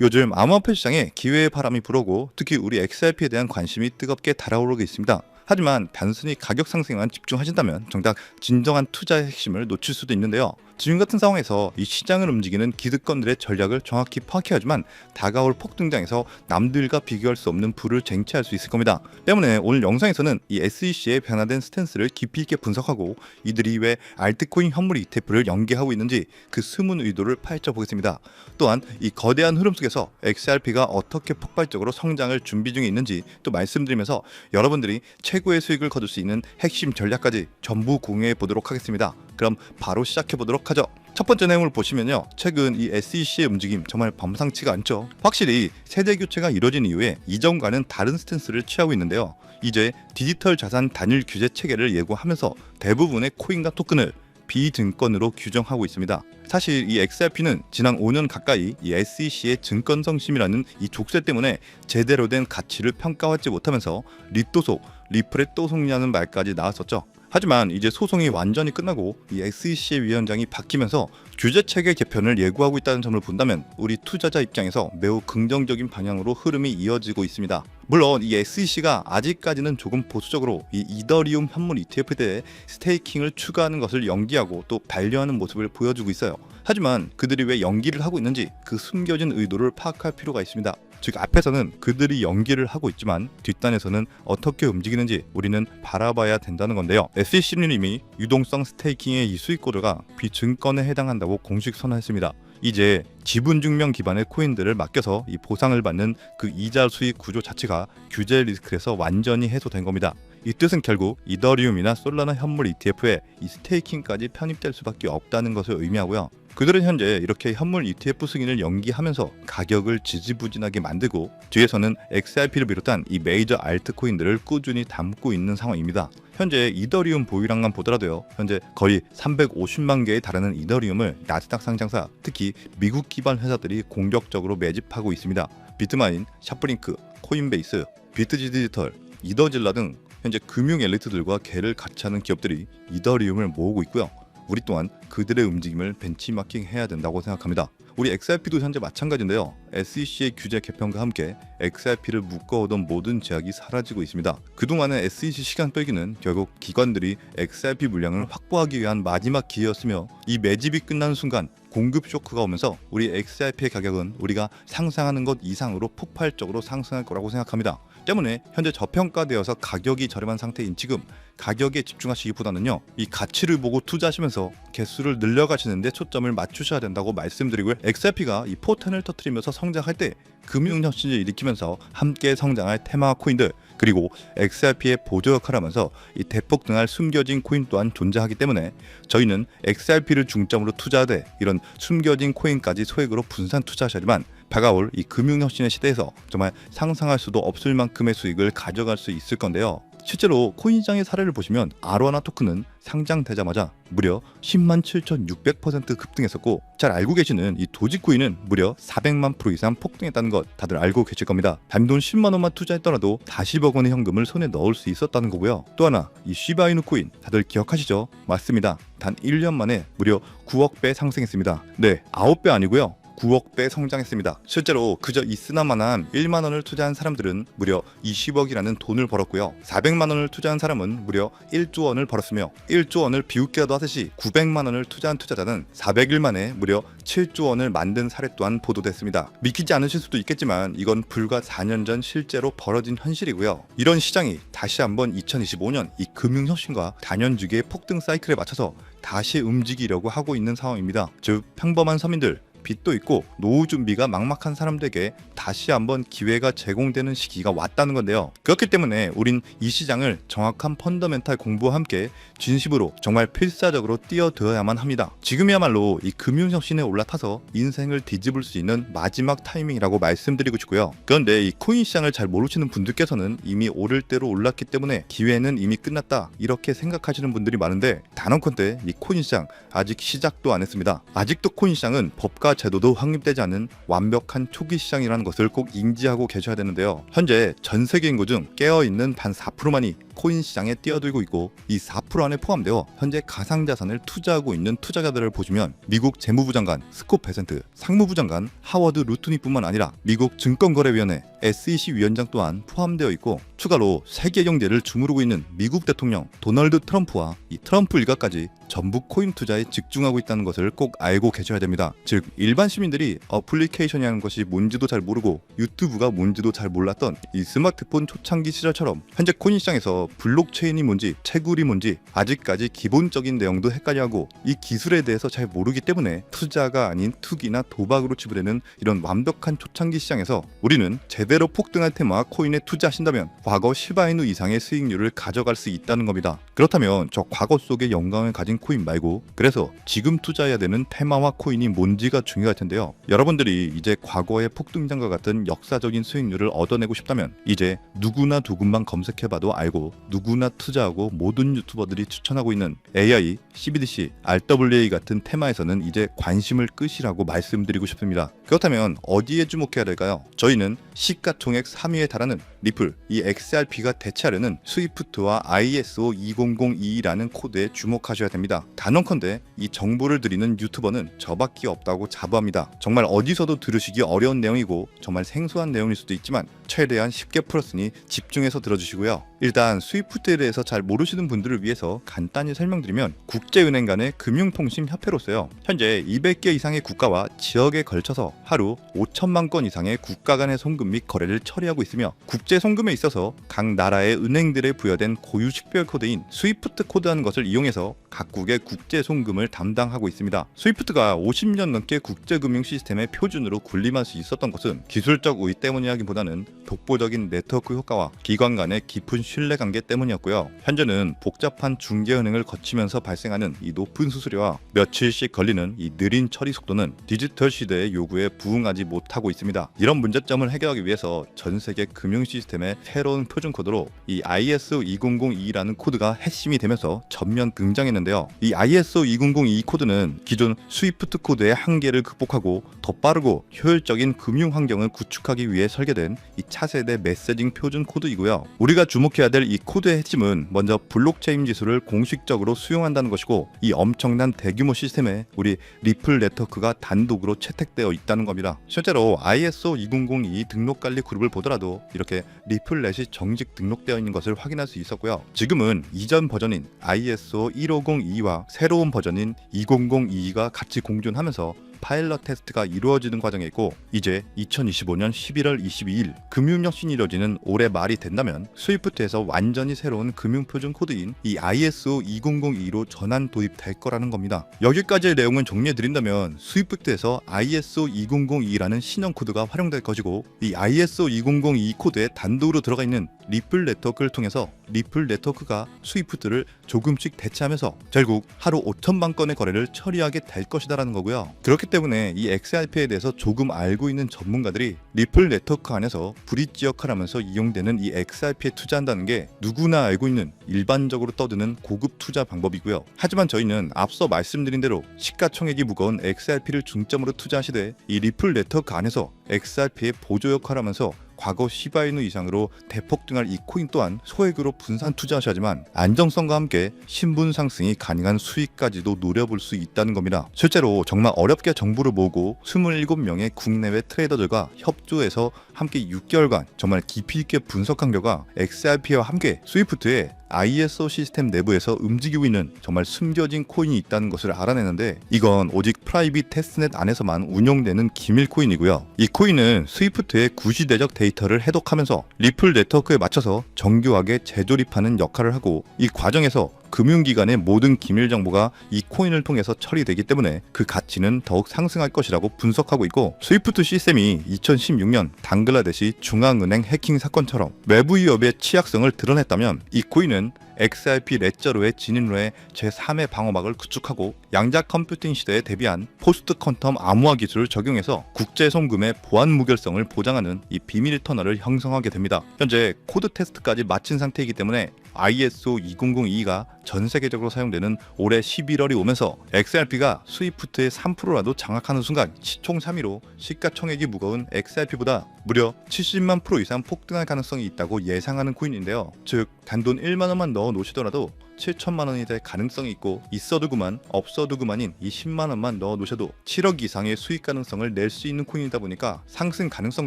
요즘 암호화폐 시장에 기회의 바람이 불어오고 특히 우리 XRP에 대한 관심이 뜨겁게 달아오르고 있습니다. 하지만 단순히 가격 상승에만 집중하신다면 정작 진정한 투자의 핵심을 놓칠 수도 있는데요. 지금 같은 상황에서 이 시장을 움직이는 기득권들의 전략을 정확히 파악해야 하지만 다가올 폭등장에서 남들과 비교할 수 없는 부를 쟁취할 수 있을 겁니다. 때문에 오늘 영상에서는 이 SEC의 변화된 스탠스를 깊이 있게 분석하고 이들이 왜 알트코인 현물 ETF를 연계하고 있는지 그 숨은 의도를 파헤쳐 보겠습니다. 또한 이 거대한 흐름 속에서 XRP가 어떻게 폭발적으로 성장을 준비 중에 있는지 또 말씀드리면서 여러분들이 최고의 수익을 거둘 수 있는 핵심 전략까지 전부 공유해 보도록 하겠습니다. 그럼 바로 시작해 보도록 하죠. 첫 번째 내용을 보시면요, 최근 이 SEC의 움직임 정말 범상치가 않죠. 확실히 세대 교체가 이뤄진 이후에 이전과는 다른 스탠스를 취하고 있는데요. 이제 디지털 자산 단일 규제 체계를 예고하면서 대부분의 코인과 토큰을 비증권으로 규정하고 있습니다. 사실 이 XRP는 지난 5년 가까이 이 SEC의 증권성심이라는 이 족쇄 때문에 제대로 된 가치를 평가받지 못하면서 리또속, 리플의 또속이라는 말까지 나왔었죠. 하지만 이제 소송이 완전히 끝나고 이 SEC의 위원장이 바뀌면서 규제 체계 개편을 예고하고 있다는 점을 본다면 우리 투자자 입장에서 매우 긍정적인 방향으로 흐름이 이어지고 있습니다. 물론 이 SEC가 아직까지는 조금 보수적으로 이 이더리움 현물 ETF에 대해 스테이킹을 추가하는 것을 연기하고 또 반려하는 모습을 보여주고 있어요. 하지만 그들이 왜 연기를 하고 있는지 그 숨겨진 의도를 파악할 필요가 있습니다. 즉 앞에서는 그들이 연기를 하고 있지만 뒷단에서는 어떻게 움직이는지 우리는 바라봐야 된다는 건데요. SEC는 이미 유동성 스테이킹의 이 수익 구조가 비증권에 해당한다고 공식 선언했습니다. 이제 지분 증명 기반의 코인들을 맡겨서 이 보상을 받는 그 이자 수익 구조 자체가 규제 리스크에서 완전히 해소된 겁니다. 이 뜻은 결국 이더리움이나 솔라나 현물 ETF에 이 스테이킹까지 편입될 수밖에 없다는 것을 의미하고요. 그들은 현재 이렇게 현물 ETF 승인을 연기하면서 가격을 지지부진하게 만들고 뒤에서는 XRP를 비롯한 이 메이저 알트코인들을 꾸준히 담고 있는 상황입니다. 현재 이더리움 보유량만 보더라도요, 현재 거의 350만 개에 달하는 이더리움을 나스닥 상장사, 특히 미국 기반 회사들이 공격적으로 매집하고 있습니다. 비트마인, 샤프링크, 코인베이스, 비트지 디지털, 이더질라 등 현재 금융 엘리트들과 개를 같이 하는 기업들이 이더리움을 모으고 있고요. 우리 또한 그들의 움직임을 벤치마킹 해야 된다고 생각합니다. 우리 XRP도 현재 마찬가지인데요. SEC의 규제 개편과 함께 XRP를 묶어오던 모든 제약이 사라지고 있습니다. 그동안의 SEC 시간 끌기는 결국 기관들이 XRP 물량을 확보하기 위한 마지막 기회였으며 이 매집이 끝나는 순간 공급 쇼크가 오면서 우리 XRP의 가격은 우리가 상상하는 것 이상으로 폭발적으로 상승할 거라고 생각합니다. 때문에 현재 저평가되어서 가격이 저렴한 상태인 지금 가격에 집중하시기보다는요, 이 가치를 보고 투자하시면서 개수를 늘려가시는데 초점을 맞추셔야 된다고 말씀드리고요. XRP가 이 포텐을 터뜨리면서 성장할 때 금융혁신을 일으키면서 함께 성장할 테마 코인들, 그리고 XRP의 보조 역할을 하면서 이 대폭등할 숨겨진 코인 또한 존재하기 때문에 저희는 XRP를 중점으로 투자하되 이런 숨겨진 코인까지 소액으로 분산 투자하셔야지만 다가올 이 금융혁신의 시대에서 정말 상상할 수도 없을 만큼의 수익을 가져갈 수 있을 건데요. 실제로 코인 시장의 사례를 보시면 아로하나 토큰은 상장되자마자 무려 107,600% 급등했었고, 잘 알고 계시는 이 도지코인은 무려 400만 % 이상 폭등했다는 것 다들 알고 계실 겁니다. 단돈 10만 원만 투자했더라도 40억 원의 현금을 손에 넣을 수 있었다는 거고요. 또 하나, 이 시바이누 코인 다들 기억하시죠? 맞습니다. 단 1년 만에 무려 9억 배 상승했습니다. 네, 9배 아니고요. 9억 배 성장했습니다. 실제로 그저 있으나마나 1만 원을 투자한 사람들은 무려 20억이라는 돈을 벌었고요. 400만 원을 투자한 사람은 무려 1조 원을 벌었으며 1조 원을 비웃기라도 하듯이 900만 원을 투자한 투자자는 400일 만에 무려 7조 원을 만든 사례 또한 보도됐습니다. 믿기지 않으실 수도 있겠지만 이건 불과 4년 전 실제로 벌어진 현실이고요. 이런 시장이 다시 한번 2025년 이 금융혁신과 단연주기의 폭등 사이클에 맞춰서 다시 움직이려고 하고 있는 상황입니다. 즉 평범한 서민들, 빚도 있고 노후 준비가 막막한 사람들에게 다시 한번 기회가 제공되는 시기가 왔다는 건데요. 그렇기 때문에 우린 이 시장을 정확한 펀더멘탈 공부와 함께 진심으로 정말 필사적으로 뛰어들어야만 합니다. 지금이야말로 이 금융혁신에 올라타서 인생을 뒤집을 수 있는 마지막 타이밍이라고 말씀드리고 싶고요. 그런데 이 코인 시장을 잘 모르시는 분들께서는 이미 오를 대로 올랐기 때문에 기회는 이미 끝났다 이렇게 생각하시는 분들이 많은데, 단언컨대 이 코인 시장 아직 시작도 안 했습니다. 아직도 코인 시장은 법과 제도도 확립되지 않은 완벽한 초기 시장이라는 것을 꼭 인지하고 계셔야 되는데요. 현재 전 세계 인구 중 깨어있는 반 4%만이 코인 시장에 뛰어들고 있고 이 4% 안에 포함되어 현재 가상자산을 투자하고 있는 투자자들을 보시면 미국 재무부 장관 스콧 베센트, 상무부 장관 하워드 루트니뿐만 아니라 미국 증권거래위원회 SEC 위원장 또한 포함되어 있고, 추가로 세계 경제를 주무르고 있는 미국 대통령 도널드 트럼프와 이 트럼프 일가까지 전부 코인 투자에 집중하고 있다는 것을 꼭 알고 계셔야 됩니다. 즉 일반 시민들이 어플리케이션이라는 것이 뭔지도 잘 모르고 유튜브가 뭔지도 잘 몰랐던 이 스마트폰 초창기 시절처럼 현재 코인 시장에서 블록체인이 뭔지 채굴이 뭔지 아직까지 기본적인 내용도 헷갈려하고 이 기술에 대해서 잘 모르기 때문에 투자가 아닌 투기나 도박으로 치부되는 이런 완벽한 초창기 시장에서 우리는 제대로 폭등할 테마 코인에 투자하신다면 과거 시바이누 이상의 수익률을 가져갈 수 있다는 겁니다. 그렇다면 저 과거 속의 영광을 가진 코인 말고 그래서 지금 투자해야 되는 테마와 코인이 뭔지가 중요할 텐데요. 여러분들이 이제 과거의 폭등장과 같은 역사적인 수익률을 얻어내고 싶다면 이제 누구나 누군만 검색해봐도 알고 누구나 투자하고 모든 유튜버들이 추천하고 있는 AI, CBDC, RWA 같은 테마에서는 이제 관심을 끄시라고 말씀드리고 싶습니다. 그렇다면 어디에 주목해야 될까요? 저희는 시가총액 3위에 달하는 리플, 이 XRP가 대체하려는 스위프트와 ISO 20022라는 코드에 주목하셔야 됩니다. 단언컨대 이 정보를 드리는 유튜버는 저밖에 없다고 자부합니다. 정말 어디서도 들으시기 어려운 내용이고 정말 생소한 내용일 수도 있지만 최대한 쉽게 풀었으니 집중해서 들어주시고요. 일단 스위프트에 대해서 잘 모르시는 분들을 위해서 간단히 설명드리면 국제은행 간의 금융통신협회로서요, 현재 200개 이상의 국가와 지역에 걸쳐서 하루 5천만 건 이상의 국가 간의 송금 및 거래를 처리하고 있으며 국제 송금에 있어서 각 나라의 은행들에 부여된 고유 식별 코드인 스위프트 코드라는 것을 이용해서 각국의 국제 송금을 담당하고 있습니다. 스위프트가 50년 넘게 국제금융 시스템의 표준으로 군림할 수 있었던 것은 기술적 우위 때문이라기보다는 독보적인 네트워크 효과와 기관 간의 깊은 신뢰관계 때문이었고요. 현재는 복잡한 중개은행을 거치면서 발생하는 이 높은 수수료와 며칠씩 걸리는 이 느린 처리 속도는 디지털 시대의 요구에 부응하지 못하고 있습니다. 이런 문제점을 해결하기 위해서 전 세계 금융 시스템의 새로운 표준 코드로 이 ISO 2002라는 코드가 핵심이 되면서 전면 등장했는데요. 이 ISO 2002 코드는 기존 스위프트 코드의 한계를 극복하고 더 빠르고 효율적인 금융 환경을 구축하기 위해 설계된 이 차세대 메시징 표준 코드이고요. 우리가 주목해야 될 이 코드의 핵심은 먼저 블록체인 기술을 공식적으로 수용한다는 것이고, 이 엄청난 대규모 시스템에 우리 리플 네트워크가 단독으로 채택되어 있다는 겁니다. 실제로 ISO 2002 등록관리 그룹을 보더라도 이렇게 리플넷이 정식 등록되어 있는 것을 확인할 수 있었고요. 지금은 이전 버전인 ISO 1502와 새로운 버전인 2002가 같이 공존하면서 파일럿 테스트가 이루어지는 과정에 있고, 이제 2025년 11월 22일 금융혁신이 이루어지는 올해 말이 된다면 스위프트에서 완전히 새로운 금융표준 코드인 이 ISO 2002로 전환 도입될 거라는 겁니다. 여기까지의 내용은 정리해드린다면 스위프트에서 ISO 2002라는 신형 코드가 활용될 것이고, 이 ISO 2002 코드에 단독으로 들어가 있는 리플 네트워크를 통해서 리플 네트워크가 스위프트를 조금씩 대체하면서 결국 하루 5천만 건의 거래를 처리하게 될 것이다라는 거고요. 그렇기 때문에 이 XRP에 대해서 조금 알고 있는 전문가들이 리플 네트워크 안에서 브릿지 역할을 하면서 이용되는 이 XRP에 투자한다는 게 누구나 알고 있는 일반적으로 떠드는 고급 투자 방법이고요. 하지만 저희는 앞서 말씀드린 대로 시가총액이 무거운 XRP를 중점으로 투자하시되 이 리플 네트워크 안에서 XRP의 보조 역할을 하면서 과거 시바이누 이상으로 대폭등할 이 코인 또한 소액으로 분산 투자하셔야지만 안정성과 함께 신분 상승이 가능한 수익까지도 노려볼 수 있다는 겁니다. 실제로 정말 어렵게 정보를 모으고 27명의 국내외 트레이더들과 협조해서 함께 6개월간 정말 깊이 있게 분석한 결과 XRP와 함께 스위프트의 ISO 시스템 내부에서 움직이고 있는 정말 숨겨진 코인이 있다는 것을 알아내는데, 이건 오직 프라이빗 테스트넷 안에서만 운용되는 기밀 코인이고요. 이 코인은 스위프트의 구시대적 데이터를 해독하면서 리플 네트워크에 맞춰서 정교하게 재조립하는 역할을 하고, 이 과정에서 금융기관의 모든 기밀 정보가 이 코인을 통해서 처리되기 때문에 그 가치는 더욱 상승할 것이라고 분석하고 있고, 스위프트 시스템이 2016년 방글라데시 중앙은행 해킹 사건처럼 외부 위협의 취약성을 드러냈다면 이 코인은 XRP 레저로의 진입로의 제3의 방어막을 구축하고 양자 컴퓨팅 시대에 대비한 포스트 퀀텀 암호화 기술을 적용해서 국제 송금의 보안 무결성을 보장하는 이 비밀 터널을 형성하게 됩니다. 현재 코드 테스트까지 마친 상태이기 때문에 ISO 20022가 전 세계적으로 사용되는 올해 11월이 오면서 XRP가 스위프트의 3%라도 장악하는 순간 시총 3위로 시가총액이 무거운 XRP보다 무려 70만 프로 이상 폭등할 가능성이 있다고 예상하는 코인인데요. 즉 단돈 1만 원만 넣어 놓으시더라도 7천만 원이 될 가능성이 있고 있어도 그만 없어도 그만인 이 10만 원만 넣어 놓으셔도 7억 이상의 수익 가능성을 낼 수 있는 코인이다 보니까 상승 가능성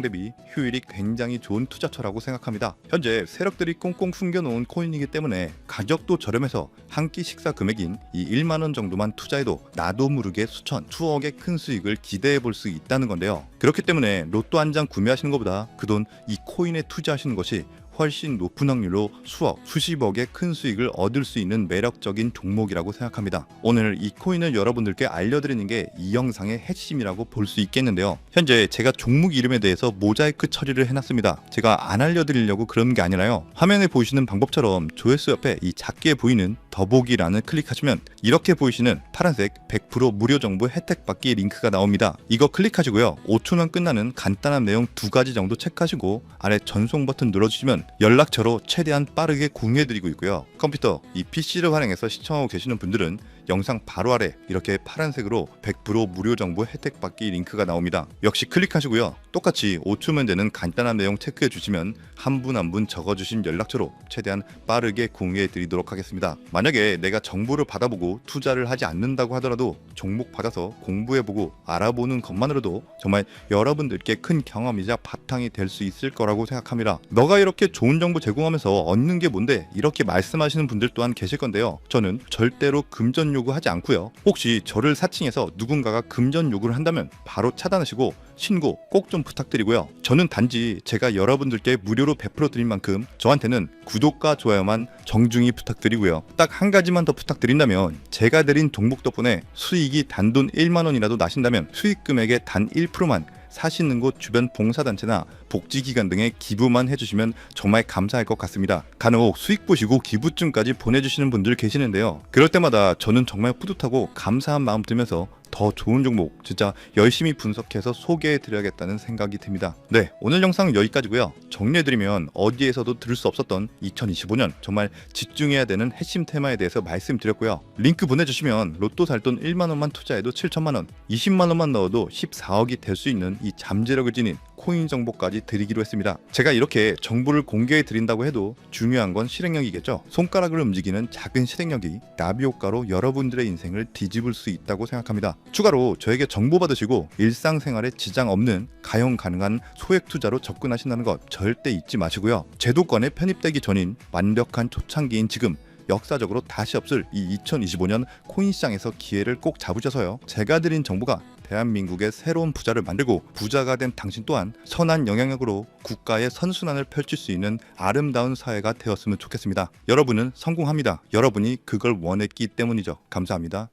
대비 효율이 굉장히 좋은 투자처라고 생각합니다. 현재 세력들이 꽁꽁 숨겨놓은 코인이기 때문에 가격도 저렴해서 한 끼 식사 금액인 이 1만 원 정도만 투자해도 나도 모르게 수천, 수억의 큰 수익을 기대해 볼 수 있다는 건데요. 그렇기 때문에 로또 한 장 구매하시는 것보다 그 돈 이 코인에 투자하시는 것이 훨씬 높은 확률로 수억, 수십억의 큰 수익을 얻을 수 있는 매력적인 종목이라고 생각합니다. 오늘 이 코인을 여러분들께 알려드리는 게 이 영상의 핵심이라고 볼 수 있겠는데요. 현재 제가 종목 이름에 대해서 모자이크 처리를 해놨습니다. 제가 안 알려드리려고 그런 게 아니라요. 화면에 보이시는 방법처럼 조회수 옆에 이 작게 보이는 더보기란을 클릭하시면 이렇게 보이시는 파란색 100% 무료 정보 혜택 받기 링크가 나옵니다. 이거 클릭하시고요. 5초면 끝나는 간단한 내용 2가지 정도 체크하시고 아래 전송 버튼 눌러주시면 연락처로 최대한 빠르게 공유해드리고 있고요. 컴퓨터, 이 PC를 활용해서 시청하고 계시는 분들은 영상 바로 아래 이렇게 파란색으로 100% 무료 정보 혜택 받기 링크가 나옵니다. 역시 클릭하시고요. 똑같이 5초면 되는 간단한 내용 체크해 주시면 한 분 한 분 적어주신 연락처로 최대한 빠르게 공유해 드리도록 하겠습니다. 만약에 내가 정보를 받아보고 투자를 하지 않는다고 하더라도 종목 받아서 공부해보고 알아보는 것만으로도 정말 여러분들께 큰 경험이자 바탕이 될 수 있을 거라고 생각합니다. 너가 이렇게 좋은 정보 제공하면서 얻는 게 뭔데? 이렇게 말씀하시는 분들 또한 계실 건데요. 저는 절대로 금전 요구하지 않고요. 혹시 저를 사칭해서 누군가가 금전 요구를 한다면 바로 차단하시고 신고 꼭 좀 부탁드리고요. 저는 단지 제가 여러분들께 무료로 베풀어 드린 만큼 저한테는 구독과 좋아요만 정중히 부탁드리고요. 딱 한 가지만 더 부탁드린다면 제가 드린 종목 덕분에 수익이 단돈 1만 원이라도 나신다면 수익 금액의 단 1%만 사시는 곳 주변 봉사단체나 복지기관 등에 기부만 해주시면 정말 감사할 것 같습니다. 간혹 수익 보시고 기부증까지 보내주시는 분들 계시는데요. 그럴 때마다 저는 정말 뿌듯하고 감사한 마음 들면서 더 좋은 종목 진짜 열심히 분석해서 소개해드려야겠다는 생각이 듭니다. 네, 오늘 영상은 여기까지고요. 정리해드리면 어디에서도 들을 수 없었던 2025년 정말 집중해야 되는 핵심 테마에 대해서 말씀드렸고요. 링크 보내주시면 로또 살 돈 1만 원만 투자해도 7천만 원, 20만 원만 넣어도 14억이 될 수 있는 이 잠재력을 지닌 코인 정보까지 드리기로 했습니다. 제가 이렇게 정보를 공개해 드린다고 해도 중요한 건 실행력이겠죠. 손가락을 움직이는 작은 실행력이 나비 효과로 여러분들의 인생을 뒤집을 수 있다고 생각합니다. 추가로 저에게 정보 받으시고 일상생활에 지장 없는 가용 가능한 소액 투자로 접근하신다는 것 절대 잊지 마시고요. 제도권에 편입되기 전인 완벽한 초창기인 지금 역사적으로 다시 없을 이 2025년 코인 시장에서 기회를 꼭 잡으셔서요. 제가 드린 정보가 대한민국의 새로운 부자를 만들고 부자가 된 당신 또한 선한 영향력으로 국가의 선순환을 펼칠 수 있는 아름다운 사회가 되었으면 좋겠습니다. 여러분은 성공합니다. 여러분이 그걸 원했기 때문이죠. 감사합니다.